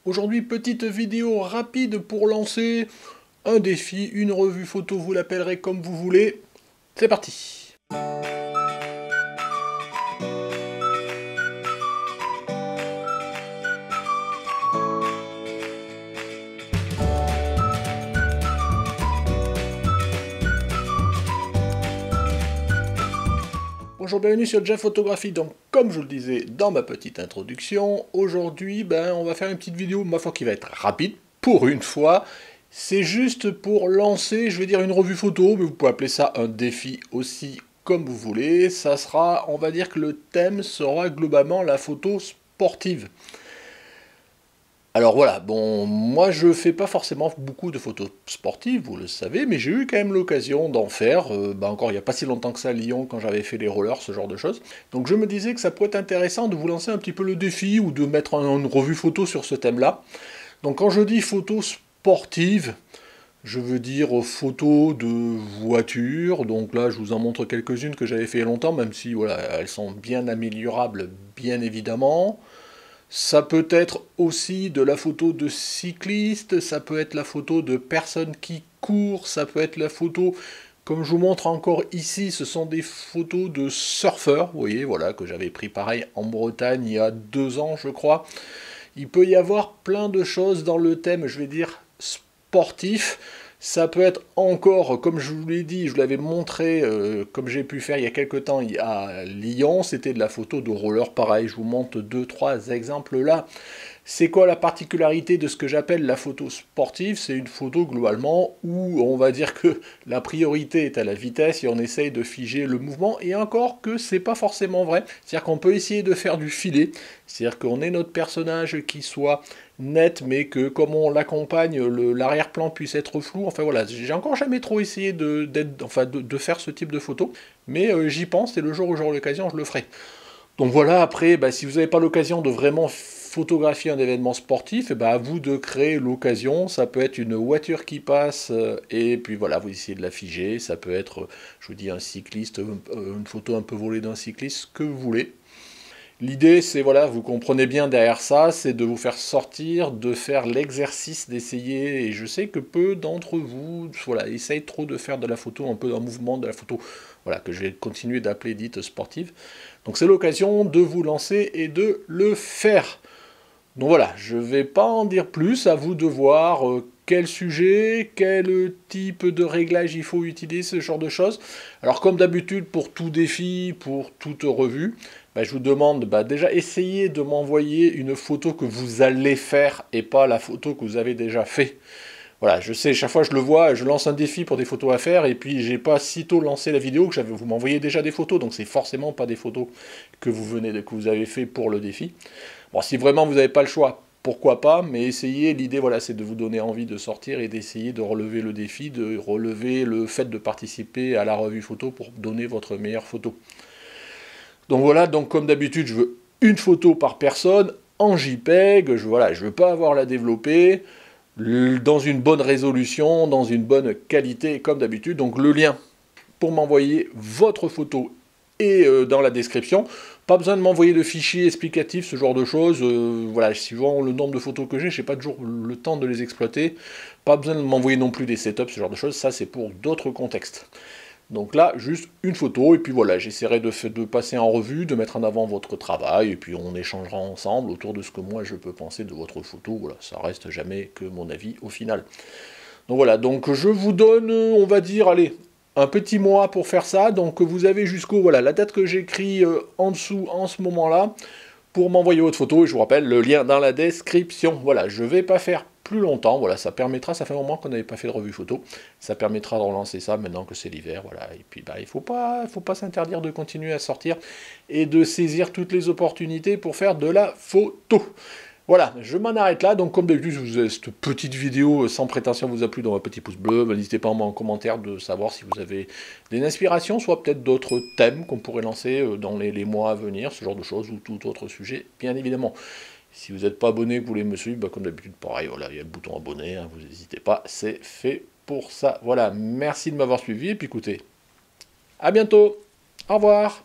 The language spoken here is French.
Aujourd'hui, petite vidéo rapide pour lancer un défi, une revue photo, vous l'appellerez comme vous voulez. C'est parti! Bonjour, bienvenue sur Jeff Photographie. Donc, comme je le disais dans ma petite introduction, aujourd'hui, on va faire une petite vidéo, ma foi, qui va être rapide, pour une fois. C'est juste pour lancer, je vais dire une revue photo, mais vous pouvez appeler ça un défi aussi, comme vous voulez. Ça sera, on va dire que le thème sera globalement la photo sportive. Alors voilà, bon, moi je fais pas forcément beaucoup de photos sportives, vous le savez, mais j'ai eu quand même l'occasion d'en faire, encore il n'y a pas si longtemps que ça à Lyon, quand j'avais fait les rollers, ce genre de choses. Donc je me disais que ça pourrait être intéressant de vous lancer un petit peu le défi, ou de mettre une revue photo sur ce thème-là. Donc quand je dis photo sportive, je veux dire photos de voitures, donc là je vous en montre quelques-unes que j'avais fait il y a longtemps, même si voilà, elles sont bien améliorables, bien évidemment. Ça peut être aussi de la photo de cyclistes, ça peut être la photo de personnes qui courent, ça peut être la photo, comme je vous montre encore ici, ce sont des photos de surfeurs, vous voyez, voilà, que j'avais pris pareil en Bretagne il y a 2 ans, je crois. Il peut y avoir plein de choses dans le thème, je vais dire, sportif. Ça peut être encore, comme je vous l'ai dit, je vous l'avais montré, comme j'ai pu faire il y a quelques temps à Lyon, c'était de la photo de roller, pareil, je vous montre 2-3 exemples là. C'est quoi la particularité de ce que j'appelle la photo sportive? C'est une photo globalement où on va dire que la priorité est à la vitesse et on essaye de figer le mouvement, et encore que c'est pas forcément vrai. C'est-à-dire qu'on peut essayer de faire du filet, c'est-à-dire qu'on ait notre personnage qui soit net, mais que comme on l'accompagne, l'arrière-plan puisse être flou. Enfin voilà, j'ai encore jamais trop essayé de faire ce type de photo, mais j'y pense et le jour où j'aurai l'occasion, je le ferai. Donc voilà, après, si vous n'avez pas l'occasion de vraiment photographier un événement sportif, à vous de créer l'occasion. Ça peut être une voiture qui passe, et puis voilà, vous essayez de la figer. Ça peut être, je vous dis, un cycliste, une photo un peu volée d'un cycliste, ce que vous voulez. L'idée, c'est, voilà, vous comprenez bien derrière ça, c'est de vous faire sortir, de faire l'exercice, d'essayer, et je sais que peu d'entre vous, voilà, essayent trop de faire de la photo, un peu un mouvement de la photo, voilà, que je vais continuer d'appeler dite sportive. Donc c'est l'occasion de vous lancer et de le faire. Donc voilà, je ne vais pas en dire plus, à vous de voir quel sujet, quel type de réglage il faut utiliser, ce genre de choses. Alors comme d'habitude, pour tout défi, pour toute revue, je vous demande déjà essayez de m'envoyer une photo que vous allez faire et pas la photo que vous avez déjà fait. Voilà, je sais, chaque fois je le vois, je lance un défi pour des photos à faire, et puis j'ai pas sitôt lancé la vidéo que vous m'envoyez déjà des photos, donc c'est forcément pas des photos que que vous avez fait pour le défi. Bon, si vraiment vous n'avez pas le choix, pourquoi pas, mais essayez, l'idée voilà, c'est de vous donner envie de sortir et d'essayer de relever le défi, de relever le fait de participer à la revue photo pour donner votre meilleure photo. Donc voilà, donc comme d'habitude, je veux une photo par personne, en JPEG, voilà, je veux pas avoir la développer, dans une bonne résolution, dans une bonne qualité, comme d'habitude. Donc le lien pour m'envoyer votre photo est dans la description. Pas besoin de m'envoyer de fichiers explicatifs, ce genre de choses. Voilà, suivant le nombre de photos que j'ai pas toujours le temps de les exploiter. Pas besoin de m'envoyer non plus des setups, ce genre de choses. Ça, c'est pour d'autres contextes. Donc là, juste une photo, et puis voilà, j'essaierai de passer en revue, de mettre en avant votre travail, et puis on échangera ensemble autour de ce que moi je peux penser de votre photo. Voilà, ça reste jamais que mon avis au final. Donc voilà, donc je vous donne, on va dire, allez, un petit mois pour faire ça. Donc vous avez jusqu'au, voilà, la date que j'écris en dessous en ce moment-là, pour m'envoyer votre photo, et je vous rappelle, le lien dans la description. Voilà, je ne vais pas faire plus longtemps, voilà, ça permettra, ça fait un moment qu'on n'avait pas fait de revue photo, ça permettra de relancer ça maintenant que c'est l'hiver, voilà, et puis il faut pas s'interdire de continuer à sortir et de saisir toutes les opportunités pour faire de la photo. Voilà, je m'en arrête là. Donc comme d'habitude, cette petite vidéo sans prétention vous a plu, dans un petit pouce bleu. N'hésitez pas en commentaire de savoir si vous avez des inspirations, soit peut-être d'autres thèmes qu'on pourrait lancer dans les mois à venir, ce genre de choses, ou tout autre sujet, bien évidemment. Si vous n'êtes pas abonné, que vous voulez me suivre, comme d'habitude, pareil, voilà, il y a le bouton abonné, hein, vous n'hésitez pas, c'est fait pour ça. Voilà, merci de m'avoir suivi, et puis écoutez, à bientôt, au revoir.